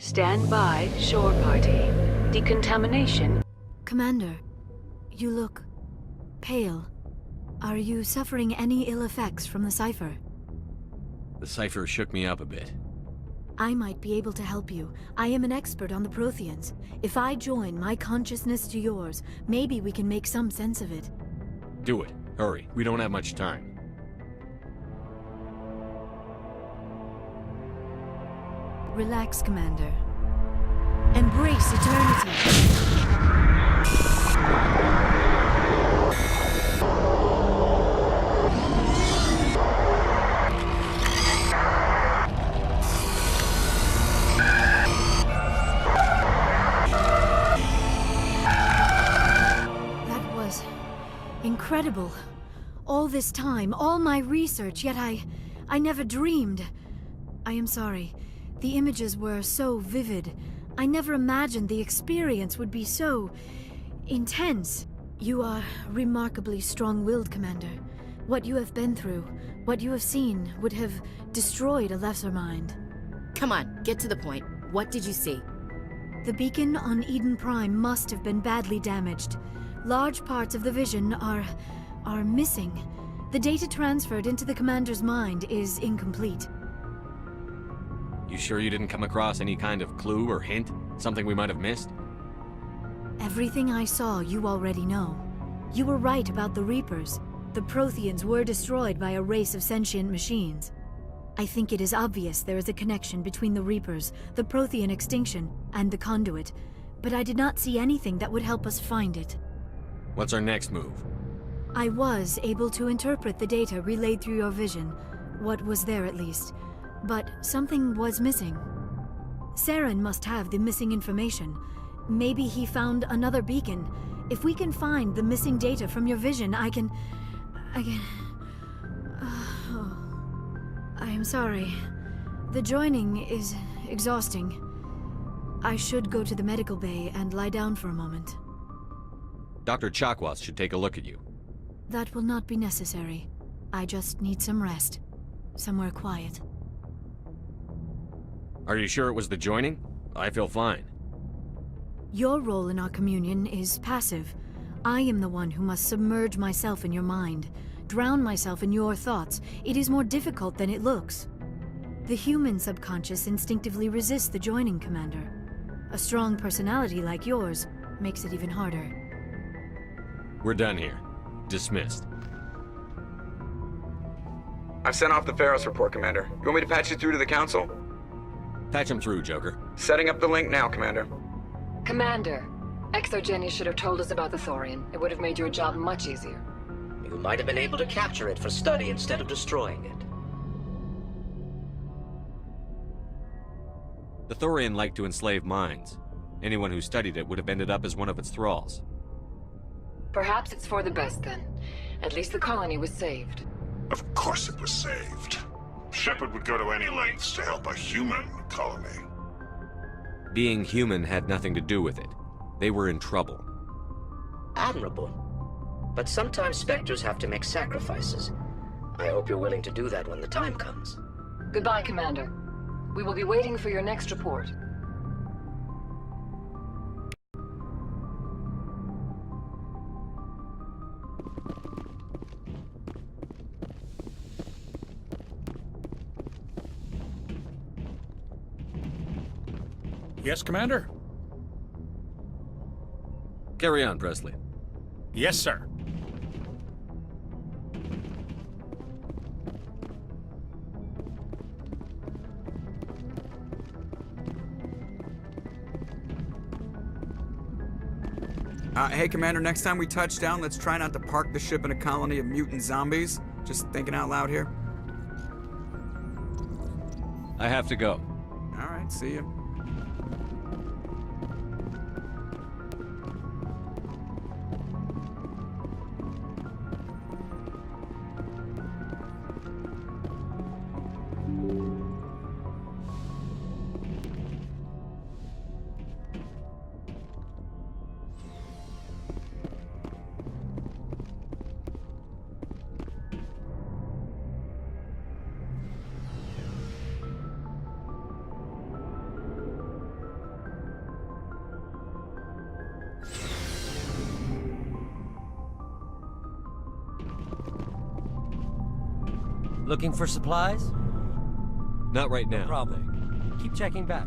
Stand by, shore party. Decontamination. Commander, you look pale. Are you suffering any ill effects from the cipher? The cipher shook me up a bit. I might be able to help you. I am an expert on the Protheans. If I join my consciousness to yours, maybe we can make some sense of it. Do it. Hurry. We don't have much time. Relax, Commander. Embrace eternity. That was incredible. All this time, all my research, yet I never dreamed. I am sorry. The images were so vivid. I never imagined the experience would be so intense. You are remarkably strong-willed, Commander. What you have been through, what you have seen, would have destroyed a lesser mind. Come on, get to the point. What did you see? The beacon on Eden Prime must have been badly damaged. Large parts of the vision are missing. The data transferred into the Commander's mind is incomplete. You sure you didn't come across any kind of clue or hint? Something we might have missed? Everything I saw, you already know. You were right about the Reapers. The Protheans were destroyed by a race of sentient machines. I think it is obvious there is a connection between the Reapers, the Prothean extinction, and the Conduit, but I did not see anything that would help us find it. What's our next move? I was able to interpret the data relayed through your vision, what was there at least, but something was missing. Saren must have the missing information. Maybe he found another beacon. If we can find the missing data from your vision, I can... Oh, I am sorry. The joining is exhausting. I should go to the medical bay and lie down for a moment. Dr. Chakwas should take a look at you. That will not be necessary. I just need some rest. Somewhere quiet. Are you sure it was the joining? I feel fine. Your role in our communion is passive. I am the one who must submerge myself in your mind, drown myself in your thoughts. It is more difficult than it looks. The human subconscious instinctively resists the joining, Commander. A strong personality like yours makes it even harder. We're done here. Dismissed. I've sent off the Pharos report, Commander. You want me to patch you through to the Council? Patch him through, Joker. Setting up the link now, Commander. Commander, Exogeny should have told us about the Thorian. It would have made your job much easier. You might have been able to capture it for study instead of destroying it. The Thorian liked to enslave minds. Anyone who studied it would have ended up as one of its thralls. Perhaps it's for the best then. At least the colony was saved. Of course it was saved. Shepard would go to any lengths to help a human colony. Being human had nothing to do with it. They were in trouble. Admirable. But sometimes Spectres have to make sacrifices. I hope you're willing to do that when the time comes. Goodbye, Commander. We will be waiting for your next report. Yes, Commander? Carry on, Presley. Yes, sir. Hey, Commander, next time we touch down, let's try not to park the ship in a colony of mutant zombies. Just thinking out loud here. I have to go. All right, see you. Looking for supplies? Not right now. No problem. Keep checking back.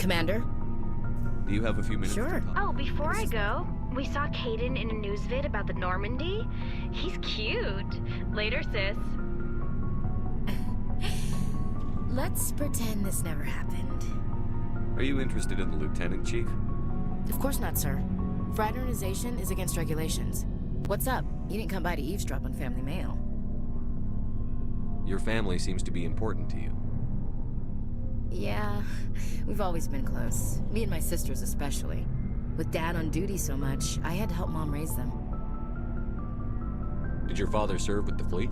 Commander? Do you have a few minutes Sure. to talk? Oh, before I go, we saw Caden in a news vid about the Normandy. He's cute. Later, sis. Let's pretend this never happened. Are you interested in the Lieutenant, Chief? Of course not, sir. Fraternization is against regulations. What's up? You didn't come by to eavesdrop on family mail. Your family seems to be important to you. Yeah, we've always been close. Me and my sisters especially. With Dad on duty so much, I had to help Mom raise them. Did your father serve with the fleet?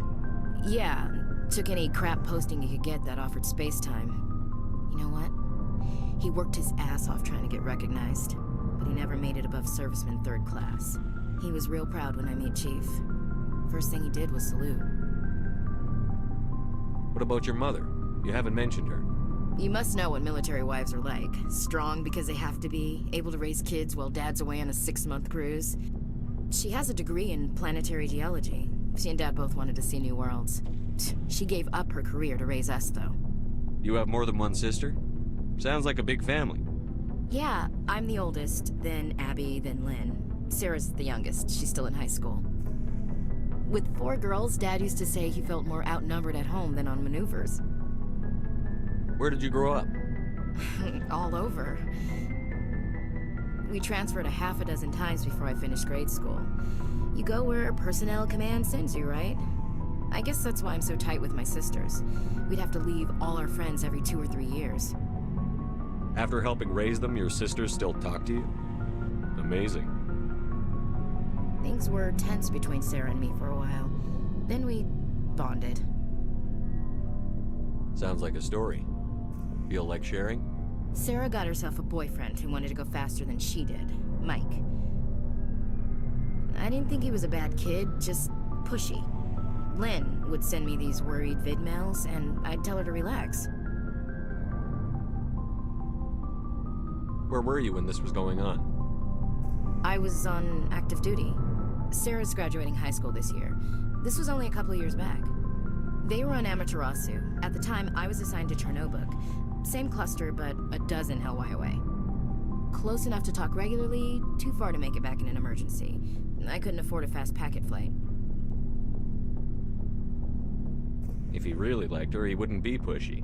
Yeah, took any crap posting he could get that offered space time. You know what? He worked his ass off trying to get recognized, but he never made it above serviceman 3rd class. He was real proud when I met Chief. First thing he did was salute. What about your mother? You haven't mentioned her. You must know what military wives are like. Strong because they have to be, able to raise kids while Dad's away on a 6-month cruise. She has a degree in planetary geology. She and Dad both wanted to see new worlds. She gave up her career to raise us, though. You have more than one sister? Sounds like a big family. Yeah, I'm the oldest, then Abby, then Lynn. Sarah's the youngest. She's still in high school. With 4 girls, Dad used to say he felt more outnumbered at home than on maneuvers. Where did you grow up? All over. We transferred a half a dozen times before I finished grade school. You go where personnel command sends you, right? I guess that's why I'm so tight with my sisters. We'd have to leave all our friends every 2 or 3 years. After helping raise them, your sisters still talk to you? Amazing. Things were tense between Sarah and me for a while. Then we bonded. Sounds like a story. Feel like sharing? Sarah got herself a boyfriend who wanted to go faster than she did, Mike. I didn't think he was a bad kid, just pushy. Lynn would send me these worried vidmails, and I'd tell her to relax. Where were you when this was going on? I was on active duty. Sarah's graduating high school this year. This was only a couple of years back. They were on Amaterasu. At the time, I was assigned to Chernobog. Same cluster, but a dozen LY away. Close enough to talk regularly, too far to make it back in an emergency. I couldn't afford a fast packet flight. If he really liked her, he wouldn't be pushy.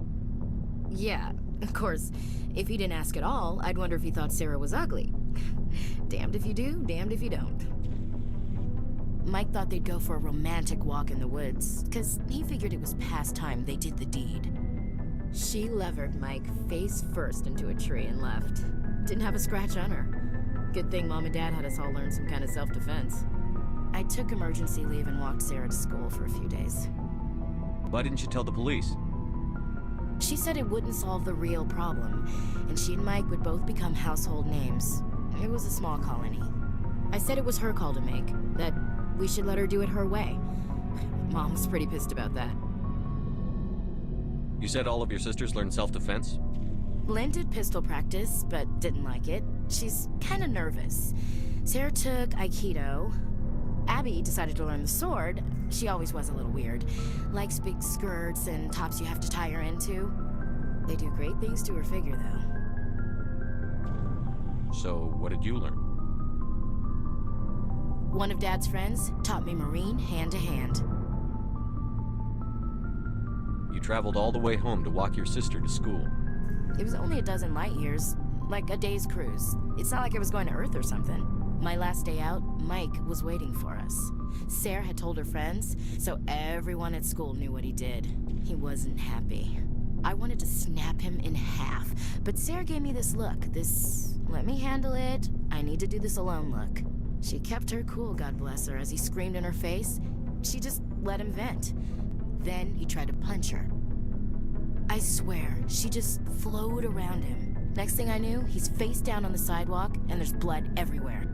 Yeah, of course. If he didn't ask at all, I'd wonder if he thought Sarah was ugly. Damned if you do, damned if you don't. Mike thought they'd go for a romantic walk in the woods, because he figured it was past time they did the deed. She levered Mike face first into a tree and left. Didn't have a scratch on her. Good thing Mom and Dad had us all learn some kind of self-defense. I took emergency leave and walked Sarah to school for a few days. Why didn't you tell the police? She said it wouldn't solve the real problem, and she and Mike would both become household names. It was a small colony. I said it was her call to make, that we should let her do it her way. Mom was pretty pissed about that. You said all of your sisters learned self-defense? Lynn did pistol practice, but didn't like it. She's kind of nervous. Sarah took Aikido. Abby decided to learn the sword. She always was a little weird. Likes big skirts and tops you have to tie her into. They do great things to her figure, though. So, what did you learn? One of Dad's friends taught me Marine hand to hand. You traveled all the way home to walk your sister to school. It was only a dozen light years, like a day's cruise. It's not like I was going to Earth or something. My last day out, Mike was waiting for us. Sarah had told her friends, so everyone at school knew what he did. He wasn't happy. I wanted to snap him in half, but Sarah gave me this look, this let me handle it, I need to do this alone look. She kept her cool, God bless her, as he screamed in her face. She just let him vent. Then he tried to punch her. I swear, she just flowed around him. Next thing I knew, he's face down on the sidewalk, and there's blood everywhere.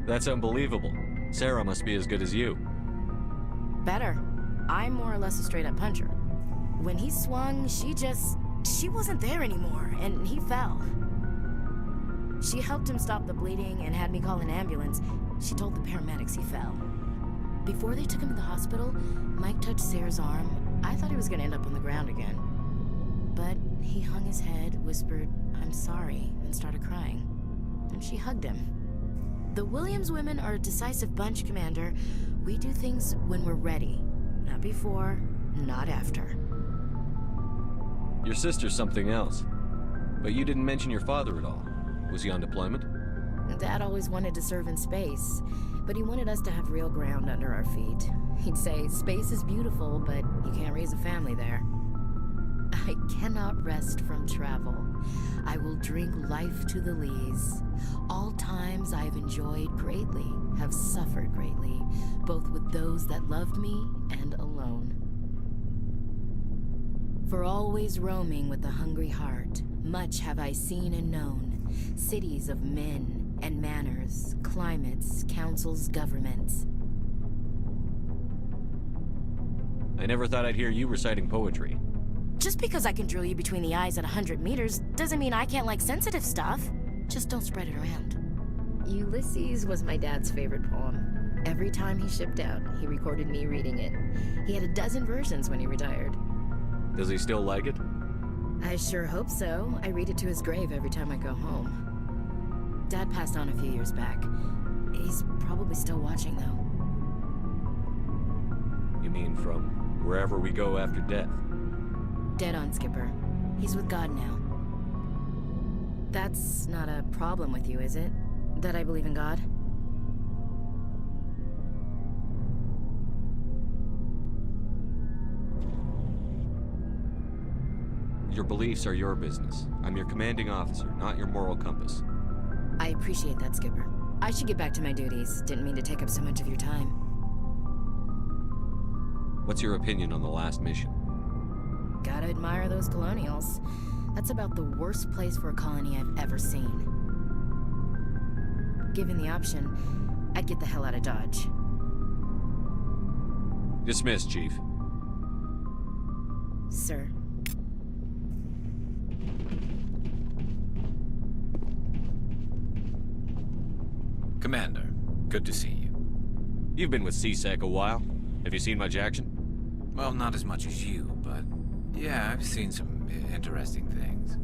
That's unbelievable. Sarah must be as good as you. Better. I'm more or less a straight-up puncher. When he swung, she wasn't there anymore, and he fell. She helped him stop the bleeding and had me call an ambulance. She told the paramedics he fell. Before they took him to the hospital, Mike touched Sarah's arm. I thought he was gonna end up on the ground again. But He hung his head, whispered, "I'm sorry," and started crying. And she hugged him. The Williams women are a decisive bunch, Commander. We do things when we're ready. Not before, not after. Your sister's something else. But you didn't mention your father at all. Was he on deployment? Dad always wanted to serve in space, but he wanted us to have real ground under our feet. He'd say, "Space is beautiful, but you can't raise a family there." I cannot rest from travel. I will drink life to the lees. All times I have enjoyed greatly, have suffered greatly, both with those that loved me and alone. For always roaming with a hungry heart, much have I seen and known, cities of men and manners, climates, councils, governments. I never thought I'd hear you reciting poetry. Just because I can drill you between the eyes at 100 meters doesn't mean I can't like sensitive stuff. Just don't spread it around. Ulysses was my dad's favorite poem. Every time he shipped out, he recorded me reading it. He had a dozen versions when he retired. Does he still like it? I sure hope so. I read it to his grave every time I go home. Dad passed on a few years back. He's probably still watching, though. You mean from wherever we go after death? Dead on, Skipper. He's with God now. That's not a problem with you, is it? That I believe in God? Your beliefs are your business. I'm your commanding officer, not your moral compass. I appreciate that, Skipper. I should get back to my duties. Didn't mean to take up so much of your time. What's your opinion on the last mission? Gotta admire those colonials. That's about the worst place for a colony I've ever seen. Given the option, I'd get the hell out of Dodge. Dismissed, Chief. Sir. Commander, good to see you. You've been with CSEC a while. Have you seen much action? Well, not as much as you, but yeah, I've seen some interesting things.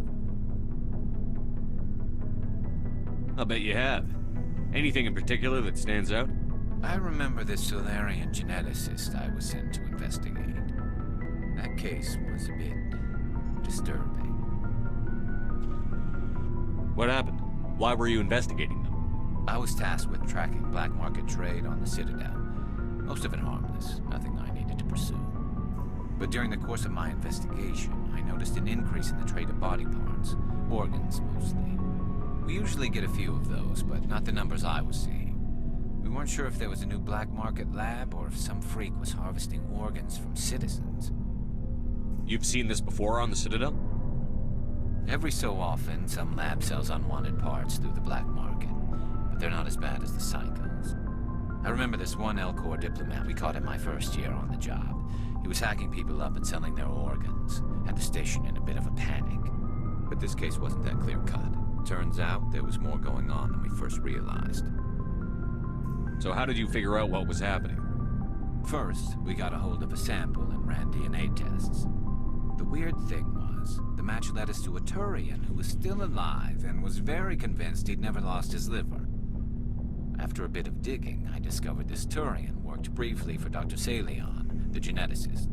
I'll bet you have. Anything in particular that stands out? I remember this Solarian geneticist I was sent to investigate. That case was a bit disturbing. What happened? Why were you investigating them? I was tasked with tracking black market trade on the Citadel. Most of it harmless, nothing I needed to pursue. But during the course of my investigation, I noticed an increase in the trade of body parts, organs mostly. We usually get a few of those, but not the numbers I was seeing. We weren't sure if there was a new black market lab or if some freak was harvesting organs from citizens. You've seen this before on the Citadel? Every so often, some lab sells unwanted parts through the black market, but they're not as bad as the psychos. I remember this one El-Corps diplomat we caught in my first year on the job. He was hacking people up and selling their organs, had the station in a bit of a panic. But this case wasn't that clear-cut. Turns out there was more going on than we first realized. So how did you figure out what was happening? First, we got a hold of a sample and ran DNA tests. The weird thing was, the match led us to a Turian who was still alive and was very convinced he'd never lost his liver. After a bit of digging, I discovered this Turian worked briefly for Dr. Salion, the geneticist.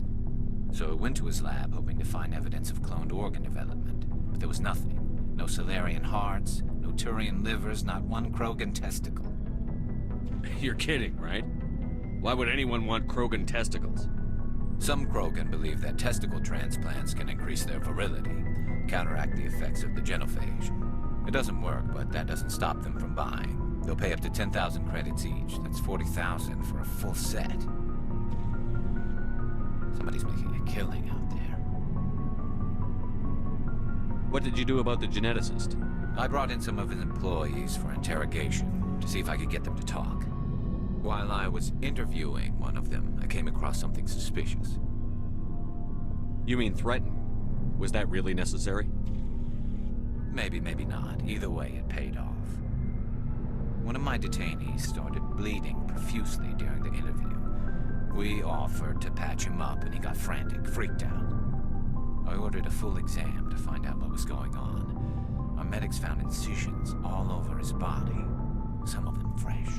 So I went to his lab hoping to find evidence of cloned organ development, but there was nothing. No Solarian hearts, no Turian livers, not one Krogan testicle. You're kidding, right? Why would anyone want Krogan testicles? Some Krogan believe that testicle transplants can increase their virility, counteract the effects of the genophage. It doesn't work, but that doesn't stop them from buying. They'll pay up to 10,000 credits each. That's 40,000 for a full set. Somebody's making a killing out there. What did you do about the geneticist? I brought in some of his employees for interrogation, to see if I could get them to talk. While I was interviewing one of them, I came across something suspicious. You mean threaten? Was that really necessary? Maybe, maybe not. Either way, it paid off. One of my detainees started bleeding profusely during the interview. We offered to patch him up and he got frantic, freaked out. I ordered a full exam to find out what was going on. Our medics found incisions all over his body, some of them fresh.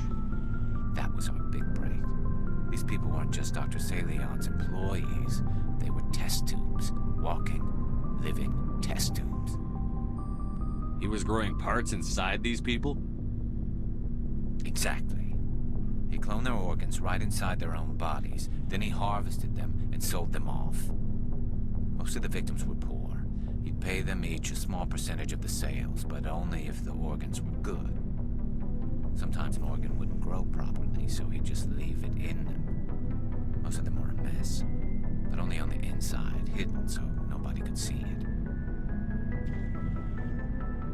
That was our big break. These people weren't just Dr. Salion's employees. They were test tubes. Walking, living test tubes. He was growing parts inside these people? Exactly. He cloned their organs right inside their own bodies. Then he harvested them and sold them off. Most of the victims were poor. He'd pay them each a small percentage of the sales, but only if the organs were good. Sometimes an organ wouldn't grow properly, so he'd just leave it in them. Most of them were a mess, but only on the inside, hidden so nobody could see it.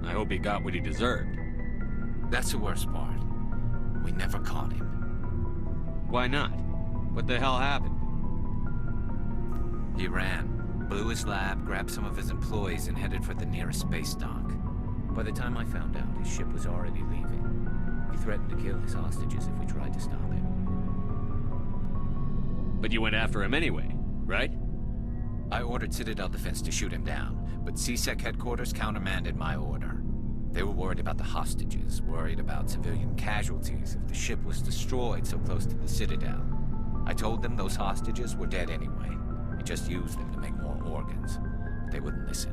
I hope he got what he deserved. That's the worst part. We never caught him. Why not? What the hell happened? He ran, blew his lab, grabbed some of his employees, and headed for the nearest space dock. By the time I found out, his ship was already leaving. He threatened to kill his hostages if we tried to stop him. But you went after him anyway, right? I ordered Citadel Defense to shoot him down, but CSEC headquarters countermanded my order. They were worried about the hostages, worried about civilian casualties if the ship was destroyed so close to the Citadel. I told them those hostages were dead anyway. We just used them to make more organs. But they wouldn't listen.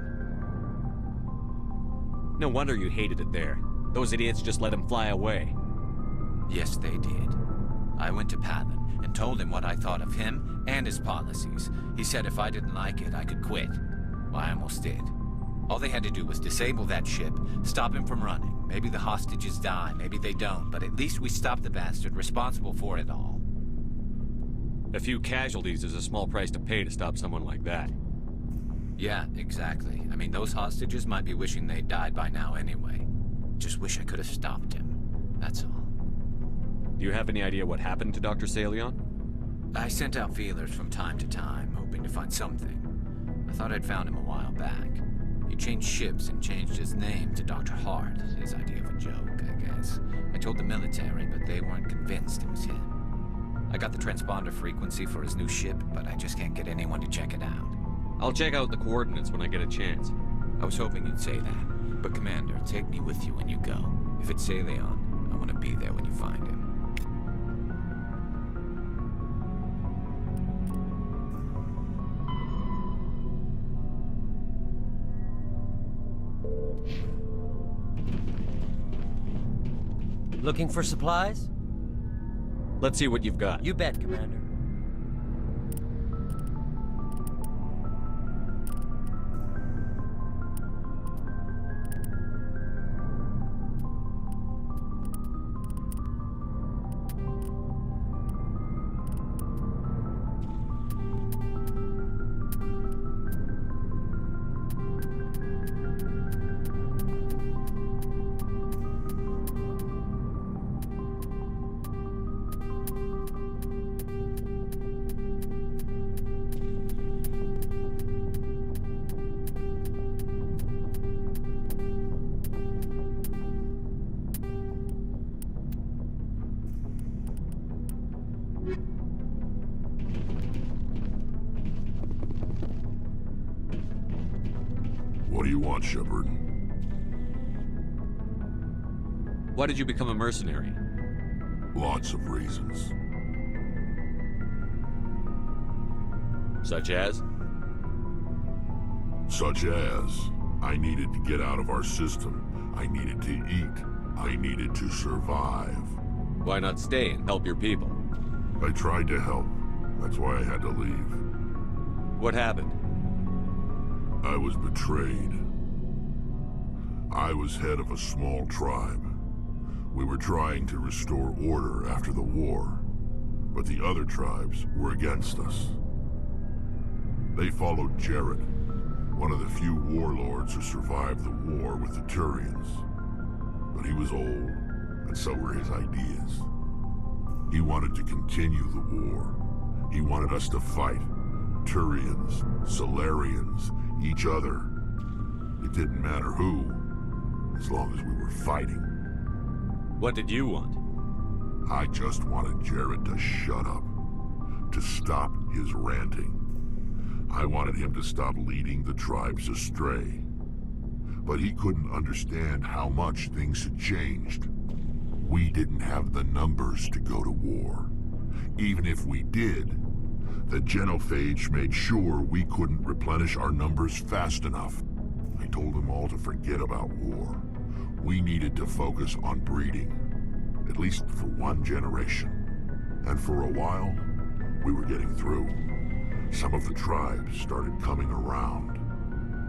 No wonder you hated it there. Those idiots just let him fly away. Yes, they did. I went to Palin and told him what I thought of him and his policies. He said if I didn't like it, I could quit. Well, I almost did. All they had to do was disable that ship, stop him from running. Maybe the hostages die, maybe they don't, but at least we stopped the bastard responsible for it all. A few casualties is a small price to pay to stop someone like that. Yeah, exactly. I mean, those hostages might be wishing they'd died by now anyway. Just wish I could have stopped him. That's all. Do you have any idea what happened to Dr. Salion? I sent out feelers from time to time, hoping to find something. I thought I'd found him a while back. He changed ships and changed his name to Dr. Hart, his idea of a joke, I guess. I told the military, but they weren't convinced it was him. I got the transponder frequency for his new ship, but I just can't get anyone to check it out. I'll check out the coordinates when I get a chance. I was hoping you'd say that. But Commander, take me with you when you go. If it's Salion, I want to be there when you find him. Looking for supplies? Let's see what you've got. You bet, Commander. What do you want, Shepard? Why did you become a mercenary? Lots of reasons. Such as? Such as, I needed to get out of our system. I needed to eat. I needed to survive. Why not stay and help your people? I tried to help. That's why I had to leave. What happened? I was betrayed. I was head of a small tribe. We were trying to restore order after the war, but the other tribes were against us. They followed Jared, one of the few warlords who survived the war with the Turians. But he was old, and so were his ideas. He wanted to continue the war. He wanted us to fight. Turians, Solarians, each other. It didn't matter who, as long as we were fighting. What did you want? I just wanted Jared to shut up, to stop his ranting. I wanted him to stop leading the tribes astray. But he couldn't understand how much things had changed. We didn't have the numbers to go to war. Even if we did, the genophage made sure we couldn't replenish our numbers fast enough. I told them all to forget about war. We needed to focus on breeding, at least for one generation. And for a while, we were getting through. Some of the tribes started coming around.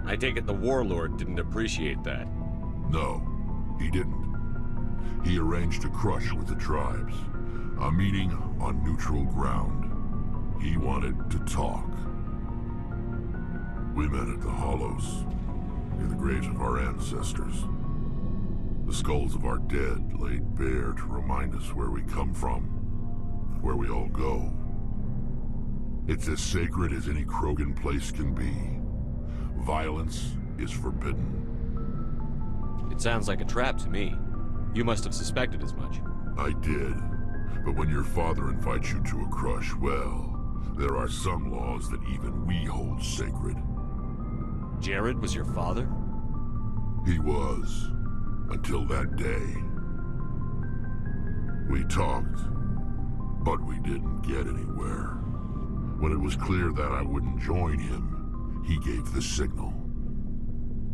I take it the warlord didn't appreciate that. No, he didn't. He arranged a crush with the tribes, a meeting on neutral ground. He wanted to talk. We met at the Hollows, near the graves of our ancestors. The skulls of our dead laid bare to remind us where we come from, where we all go. It's as sacred as any Krogan place can be. Violence is forbidden. It sounds like a trap to me. You must have suspected as much. I did. But when your father invites you to a crush, well, there are some laws that even we hold sacred. Jared was your father? He was. Until that day. We talked, but we didn't get anywhere. When it was clear that I wouldn't join him, he gave the signal.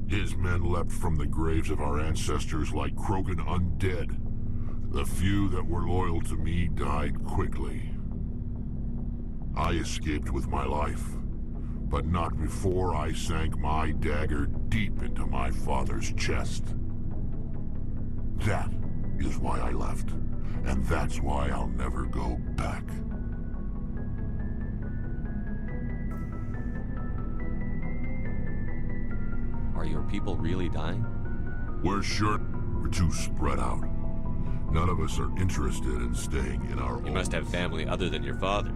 His men leapt from the graves of our ancestors like Krogan undead. The few that were loyal to me died quickly. I escaped with my life, but not before I sank my dagger deep into my father's chest. That is why I left, and that's why I'll never go back. Are your people really dying? We're sure we're too spread out. None of us are interested in staying in our You must have family other than your father.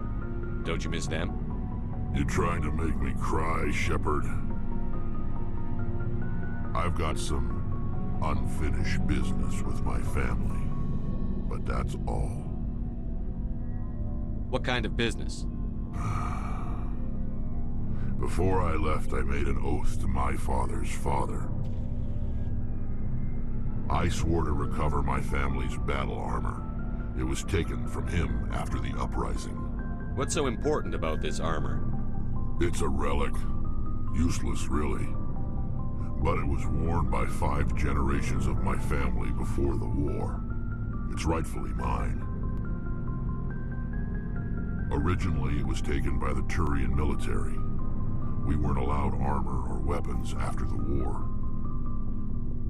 Don't you miss them? You're trying to make me cry, Shepard. I've got some unfinished business with my family, but that's all. What kind of business? Before I left, I made an oath to my father's father. I swore to recover my family's battle armor. It was taken from him after the uprising. What's so important about this armor? It's a relic. Useless, really. But it was worn by 5 generations of my family before the war. It's rightfully mine. Originally, it was taken by the Turian military. We weren't allowed armor or weapons after the war.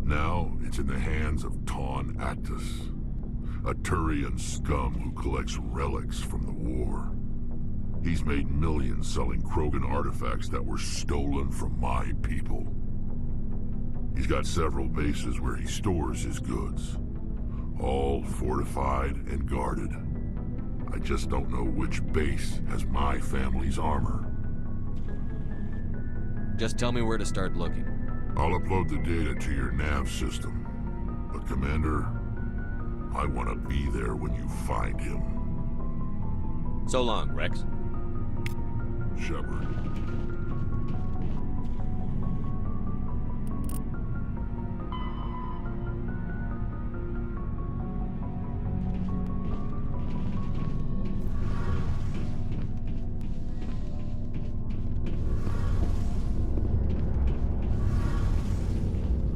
Now, it's in the hands of Taun Actus, a Turian scum who collects relics from the war. He's made millions selling Krogan artifacts that were stolen from my people. He's got several bases where he stores his goods, all fortified and guarded. I just don't know which base has my family's armor. Just tell me where to start looking. I'll upload the data to your nav system. But Commander, I want to be there when you find him. So long, Rex. Shepard.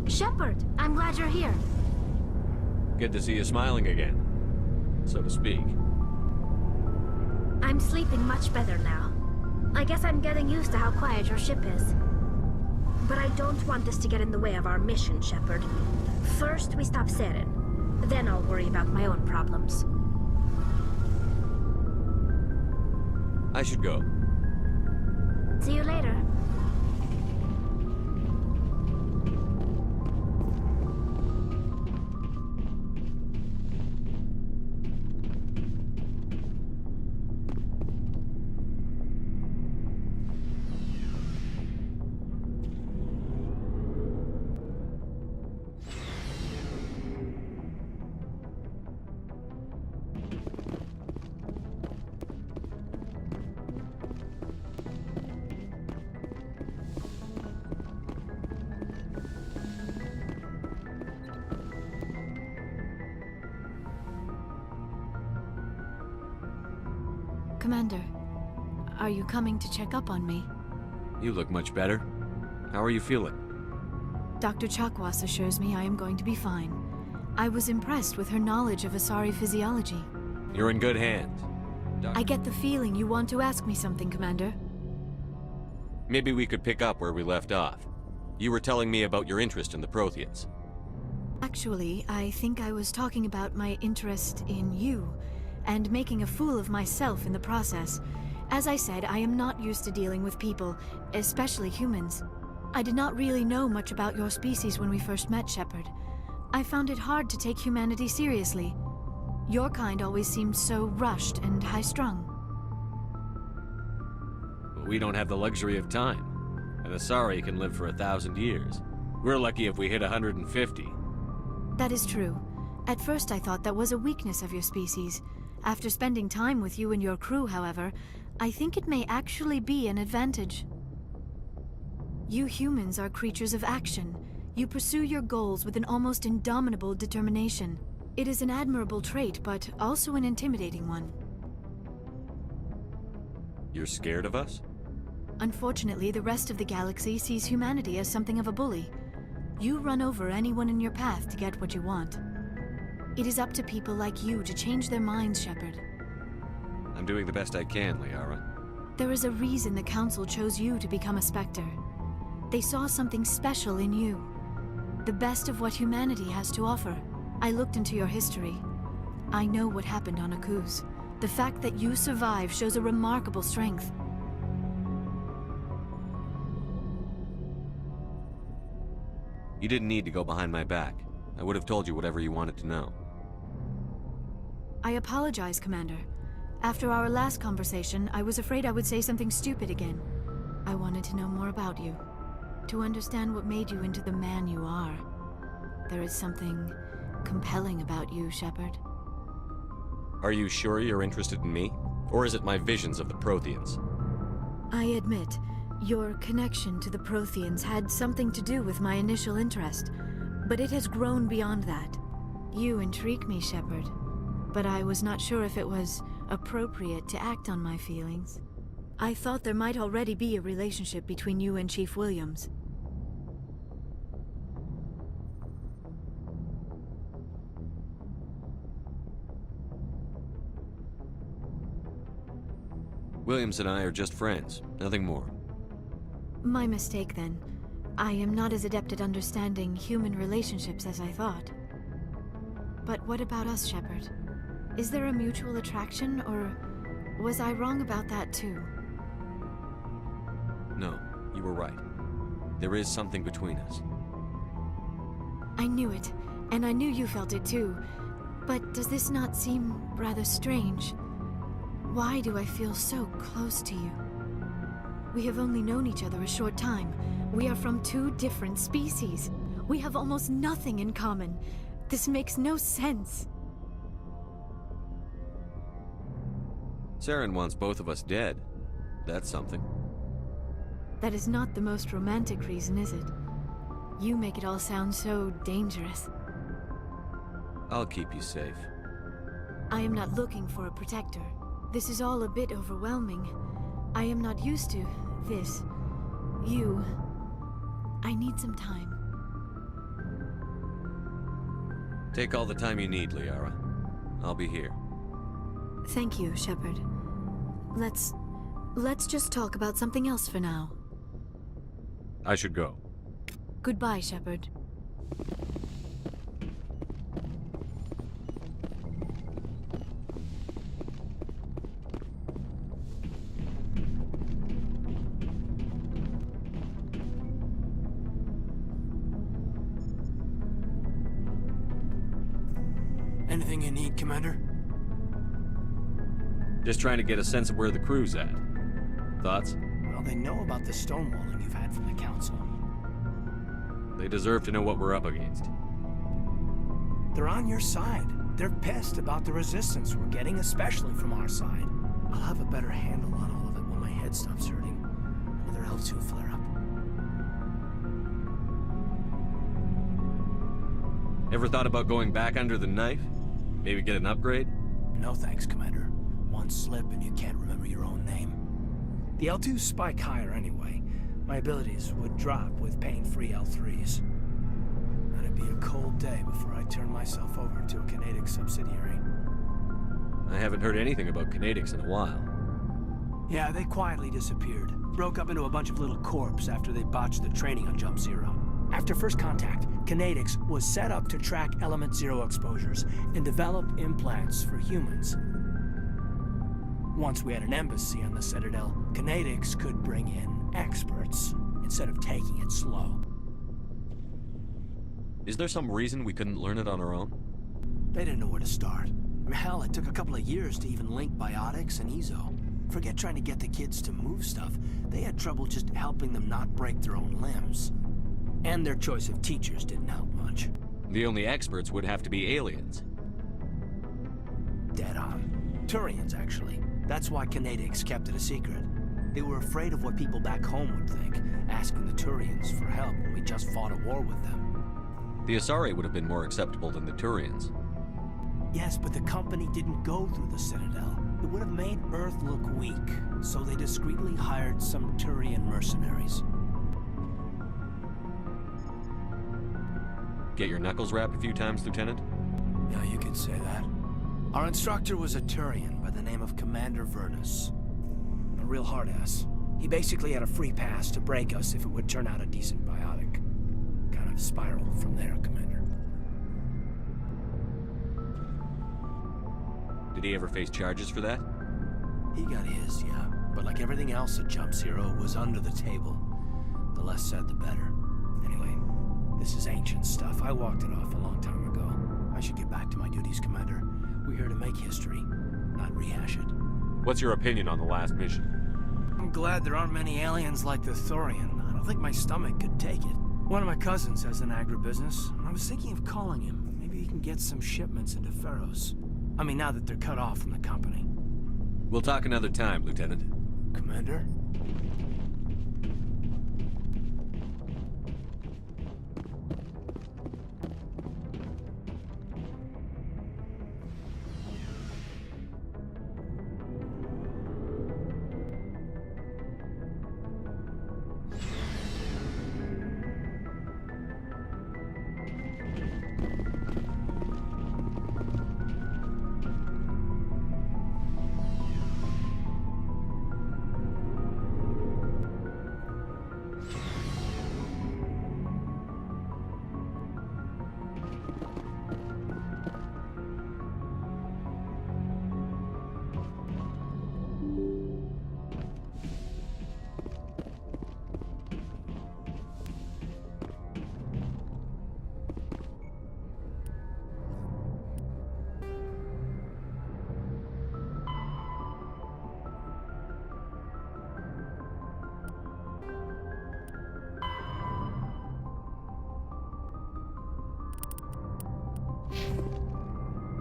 Shepard, I'm glad you're here. Good to see you smiling again, so to speak. I'm sleeping much better now. I guess I'm getting used to how quiet your ship is. But I don't want this to get in the way of our mission, Shepard. First, we stop Saren. Then I'll worry about my own problems. I should go. See you later. Commander, are you coming to check up on me? You look much better. How are you feeling? Dr. Chakwas assures me I am going to be fine. I was impressed with her knowledge of Asari physiology. You're in good hands. I get the feeling you want to ask me something, Commander. Maybe we could pick up where we left off. You were telling me about your interest in the Protheans. Actually, I think I was talking about my interest in you, and making a fool of myself in the process. As I said, I am not used to dealing with people, especially humans. I did not really know much about your species when we first met, Shepard. I found it hard to take humanity seriously. Your kind always seemed so rushed and high-strung. But we don't have the luxury of time. An Asari can live for 1,000 years. We're lucky if we hit 150. That is true. At first I thought that was a weakness of your species. After spending time with you and your crew, however, I think it may actually be an advantage. You humans are creatures of action. You pursue your goals with an almost indomitable determination. It is an admirable trait, but also an intimidating one. You're scared of us? Unfortunately, the rest of the galaxy sees humanity as something of a bully. You run over anyone in your path to get what you want. It is up to people like you to change their minds, Shepard. I'm doing the best I can, Liara. There is a reason the Council chose you to become a Spectre. They saw something special in you. The best of what humanity has to offer. I looked into your history. I know what happened on Akuz. The fact that you survived shows a remarkable strength. You didn't need to go behind my back. I would have told you whatever you wanted to know. I apologize, Commander. After our last conversation, I was afraid I would say something stupid again. I wanted to know more about you. To understand what made you into the man you are. There is something compelling about you, Shepard. Are you sure you're interested in me? Or is it my visions of the Protheans? I admit, your connection to the Protheans had something to do with my initial interest, but it has grown beyond that. You intrigue me, Shepard, but I was not sure if it was appropriate to act on my feelings. I thought there might already be a relationship between you and Chief Williams. Williams and I are just friends, nothing more. My mistake, then. I am not as adept at understanding human relationships as I thought. But what about us, Shepard? Is there a mutual attraction, or was I wrong about that too? No, you were right. There is something between us. I knew it, and I knew you felt it too. But does this not seem rather strange? Why do I feel so close to you? We have only known each other a short time. We are from two different species. We have almost nothing in common. This makes no sense. Saren wants both of us dead. That's something. That is not the most romantic reason, is it? You make it all sound so dangerous. I'll keep you safe. I am not looking for a protector. This is all a bit overwhelming. I am not used to this. You. I need some time. Take all the time you need, Liara. I'll be here. Thank you, Shepard. Let's just talk about something else for now. I should go. Goodbye, Shepard. Anything you need, Commander? Just trying to get a sense of where the crew's at. Thoughts? Well, they know about the stonewalling you've had from the Council. They deserve to know what we're up against. They're on your side. They're pissed about the resistance we're getting, especially from our side. I'll have a better handle on all of it when my head stops hurting. Other L2 flare up. Ever thought about going back under the knife? Maybe get an upgrade? No thanks, Commander. One slip and you can't remember your own name. The L2s spike higher anyway. My abilities would drop with pain-free L3s. And it'd be a cold day before I turn myself over to a Canadic subsidiary. I haven't heard anything about Canadics in a while. Yeah, they quietly disappeared. Broke up into a bunch of little corps after they botched the training on Jump Zero. After first contact, Canadics was set up to track Element Zero exposures and develop implants for humans. Once we had an embassy on the Citadel, Canadics could bring in experts instead of taking it slow. Is there some reason we couldn't learn it on our own? They didn't know where to start. I mean, hell, it took a couple of years to even link biotics and ezo. Forget trying to get the kids to move stuff. They had trouble just helping them not break their own limbs. And their choice of teachers didn't help much. The only experts would have to be aliens. Dead on. Turians, actually. That's why Canadics kept it a secret. They were afraid of what people back home would think, asking the Turians for help when we just fought a war with them. The Asari would have been more acceptable than the Turians. Yes, but the company didn't go through the Citadel. It would have made Earth look weak, so they discreetly hired some Turian mercenaries. Get your knuckles rapped a few times, Lieutenant? Yeah, you could say that. Our instructor was a Turian by the name of Commander Vernus. A real hard-ass. He basically had a free pass to break us if it would turn out a decent biotic. Kind of spiraled from there, Commander. Did he ever face charges for that? He got his, yeah. But like everything else at Jump Zero, it was under the table. The less said, the better. Anyway, this is ancient stuff. I walked it off a long time ago. I should get back to my duties, Commander. We're here to make history, not rehash it. What's your opinion on the last mission? I'm glad there aren't many aliens like the Thorian. I don't think my stomach could take it. One of my cousins has an agribusiness, and I was thinking of calling him. Maybe he can get some shipments into Pharos. I mean, now that they're cut off from the company. We'll talk another time, Lieutenant. Commander?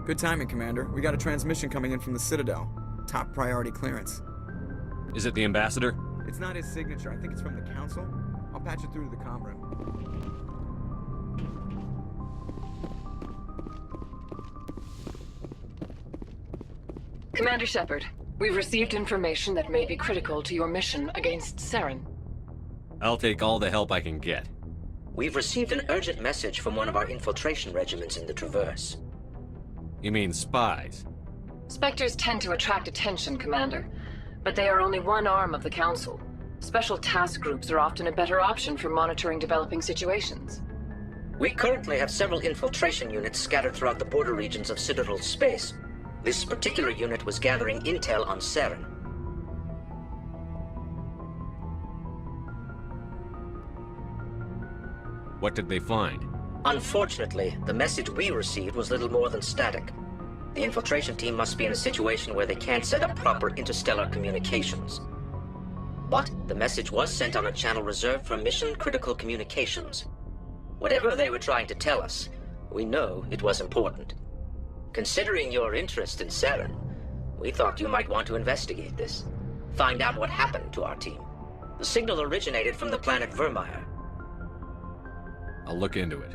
Good timing, Commander. We got a transmission coming in from the Citadel. Top priority clearance. Is it the Ambassador? It's not his signature. I think it's from the Council. I'll patch it through to the comm room. Commander Shepard, we've received information that may be critical to your mission against Saren. I'll take all the help I can get. We've received an urgent message from one of our infiltration regiments in the Traverse. You mean spies? Spectres tend to attract attention, Commander, but they are only one arm of the Council. Special task groups are often a better option for monitoring developing situations. We currently have several infiltration units scattered throughout the border regions of Citadel space. This particular unit was gathering intel on Saren. What did they find? Unfortunately, the message we received was little more than static. The infiltration team must be in a situation where they can't set up proper interstellar communications. But the message was sent on a channel reserved for mission-critical communications. Whatever they were trying to tell us, we know it was important. Considering your interest in Saren, we thought you might want to investigate this. Find out what happened to our team. The signal originated from the planet Vermeer. I'll look into it.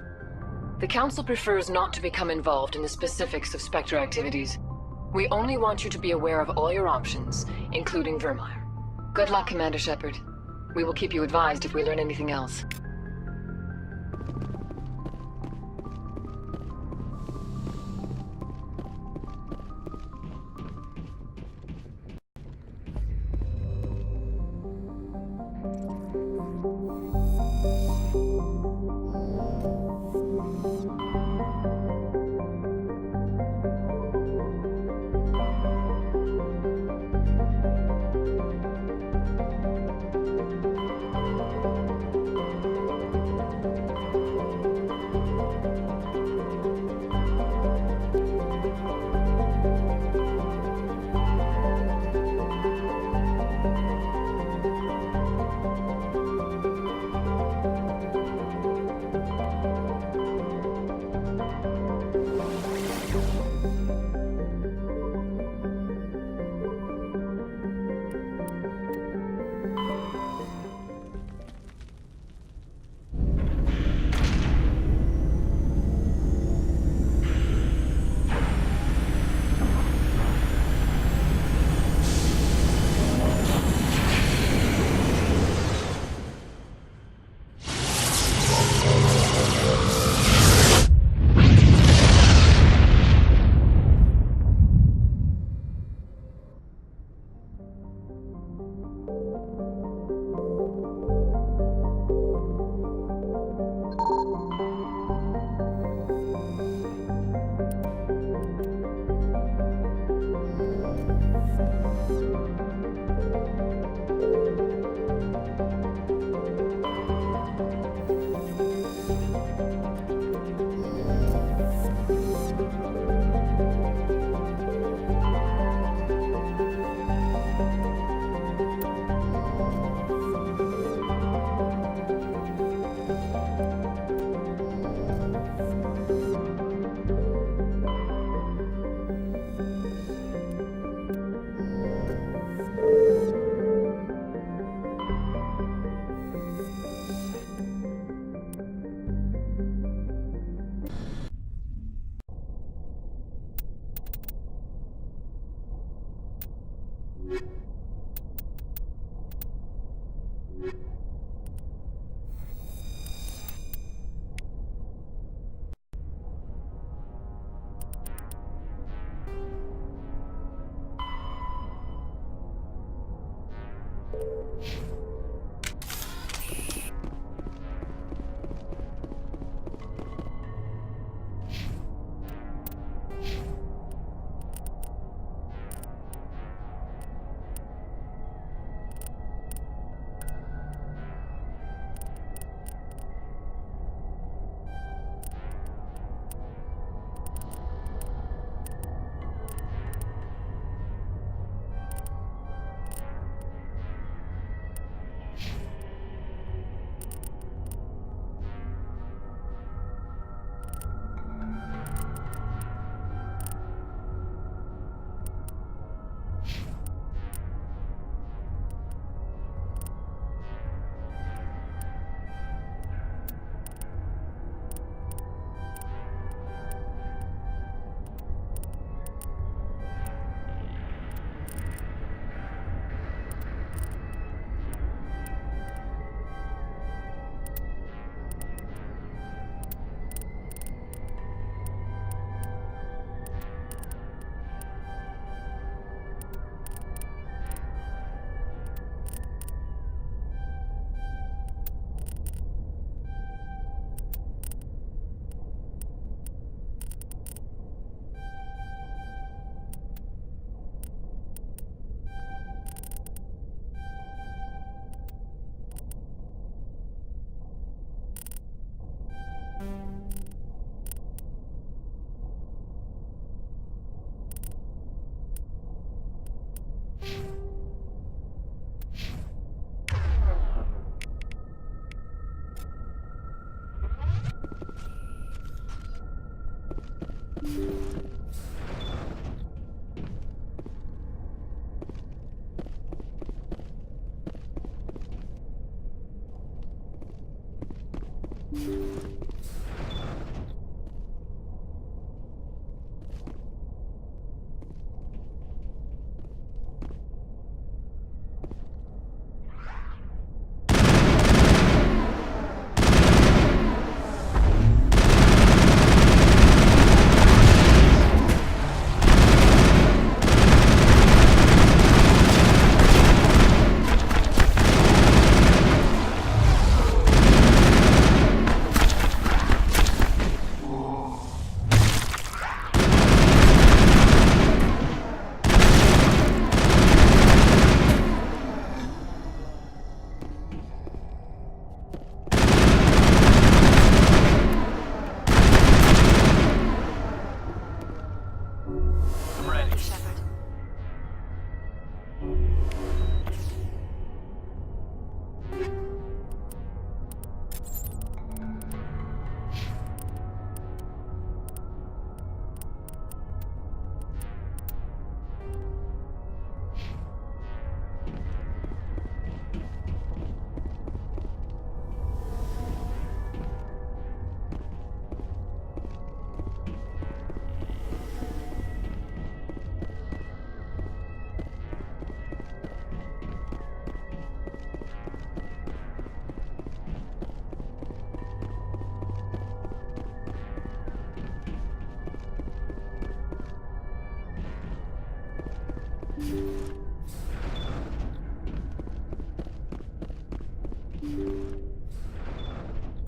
The Council prefers not to become involved in the specifics of Spectre activities. We only want you to be aware of all your options, including Vermeer. Good luck, Commander Shepard. We will keep you advised if we learn anything else.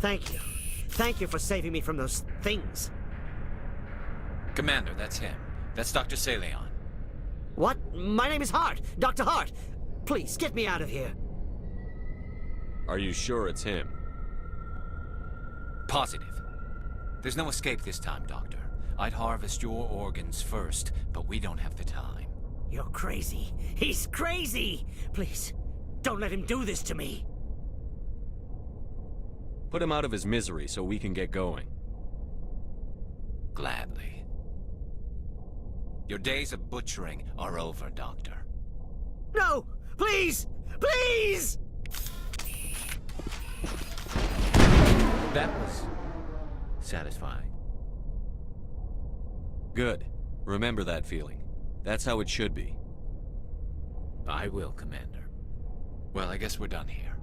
Thank you. Thank you for saving me from those things. Commander, that's him. That's Dr. Saleon. What? My name is Hart. Dr. Hart. Please, get me out of here. Are you sure it's him? Positive. There's no escape this time, Doctor. I'd harvest your organs first, but we don't have the time. You're crazy. He's crazy! Please, don't let him do this to me. Put him out of his misery so we can get going. Gladly. Your days of butchering are over, Doctor. No! Please! Please! That was satisfying. Good. Remember that feeling. That's how it should be. I will, Commander. Well, I guess we're done here.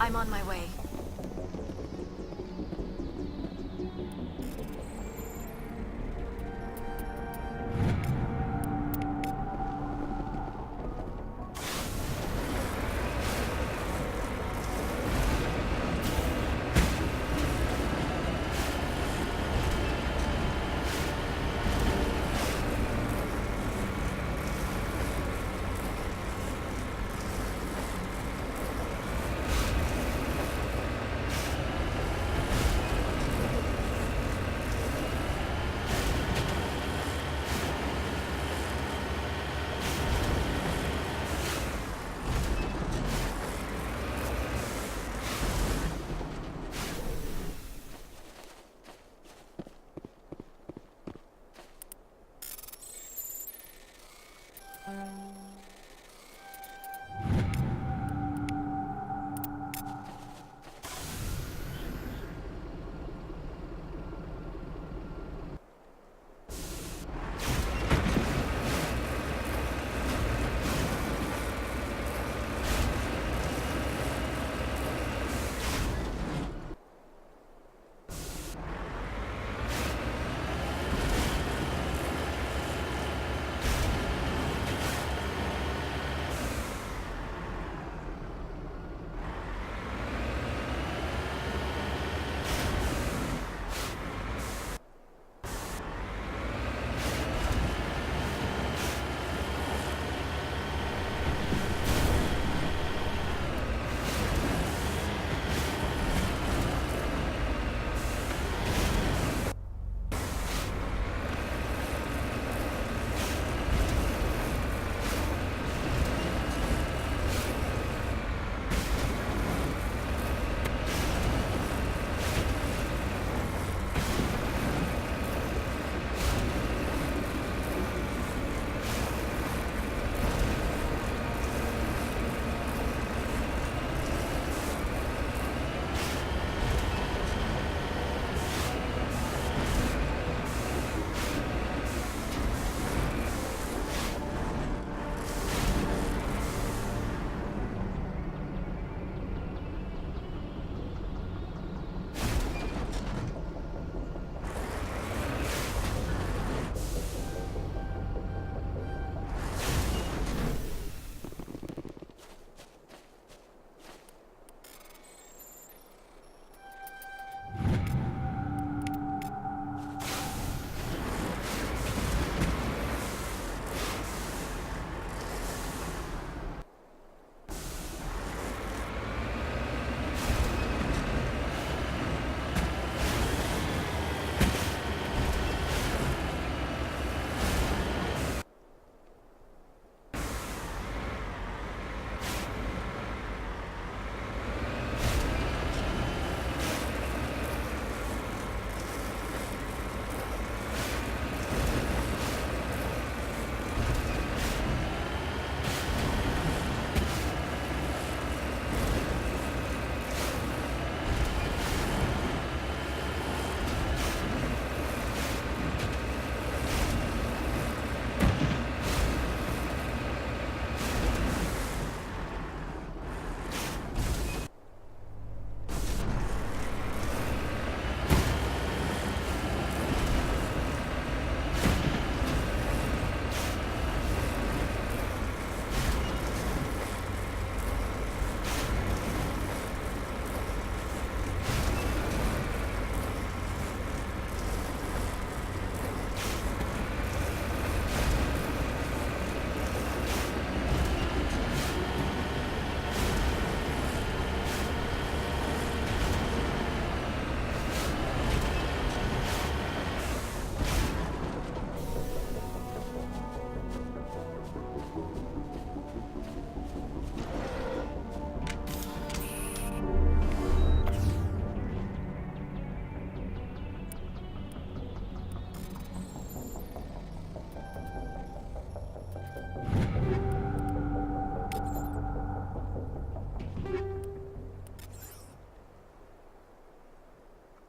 I'm on my way.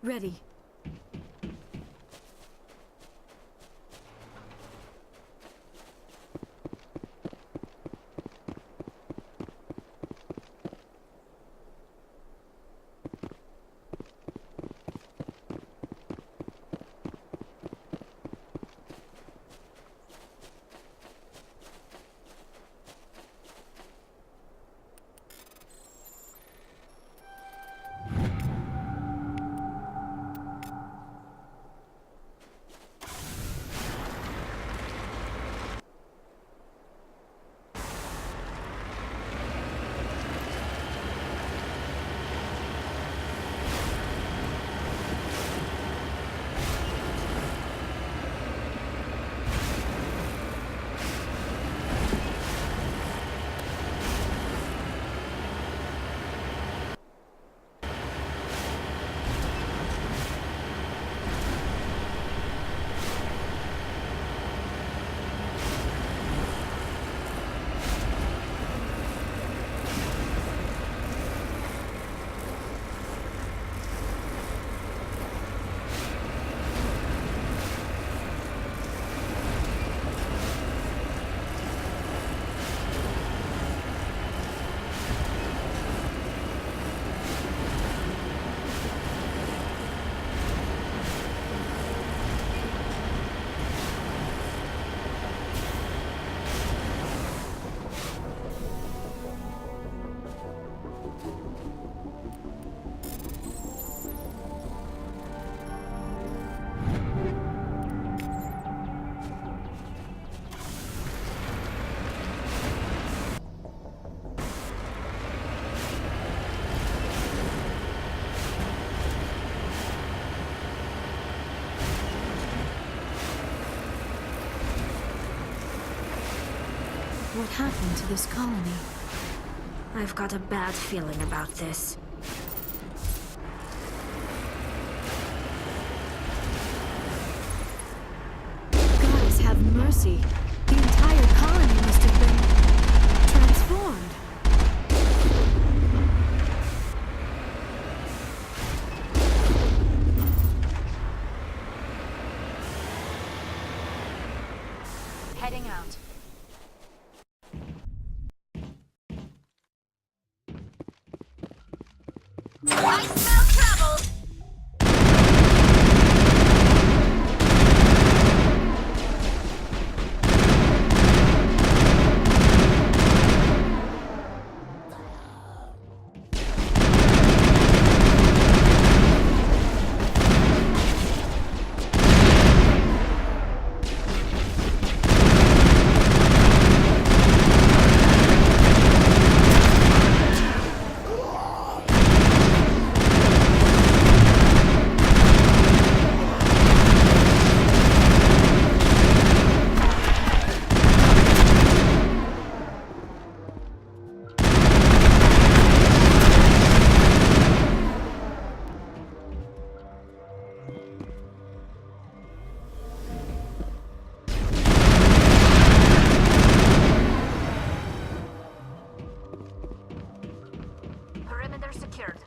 Ready. what happened to this colony. I've got a bad feeling about this. Goddess have mercy. The entire colony must have been transformed. Heading out. I smell trouble! Perimeter secured.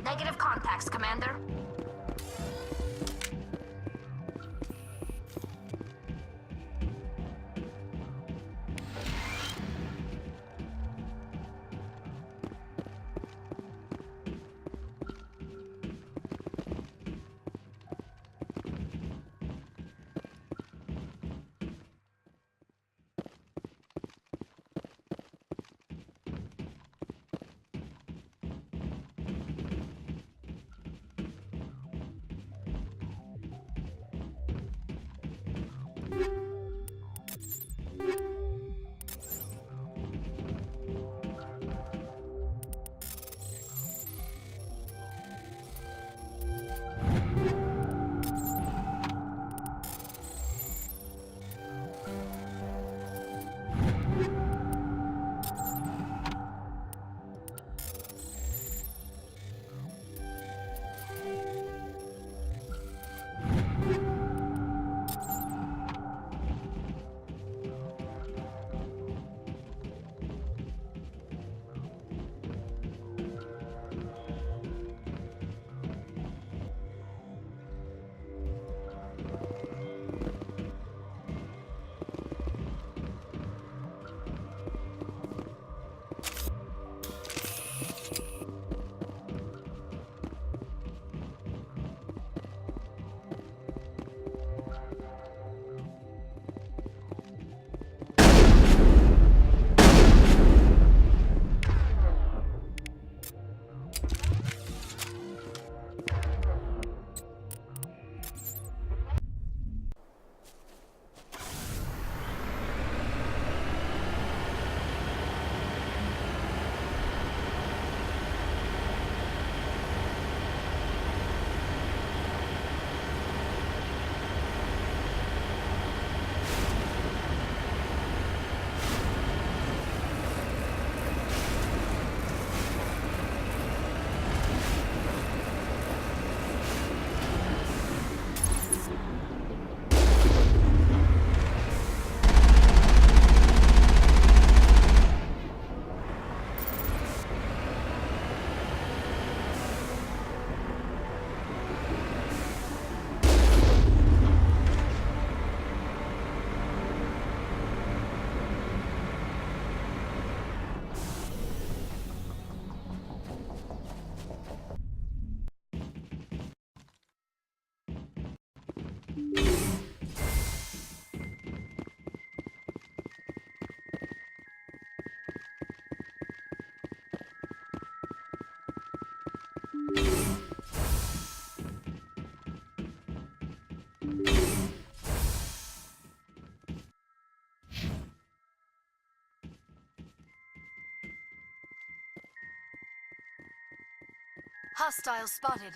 Negative contacts, Commander. Hostile spotted.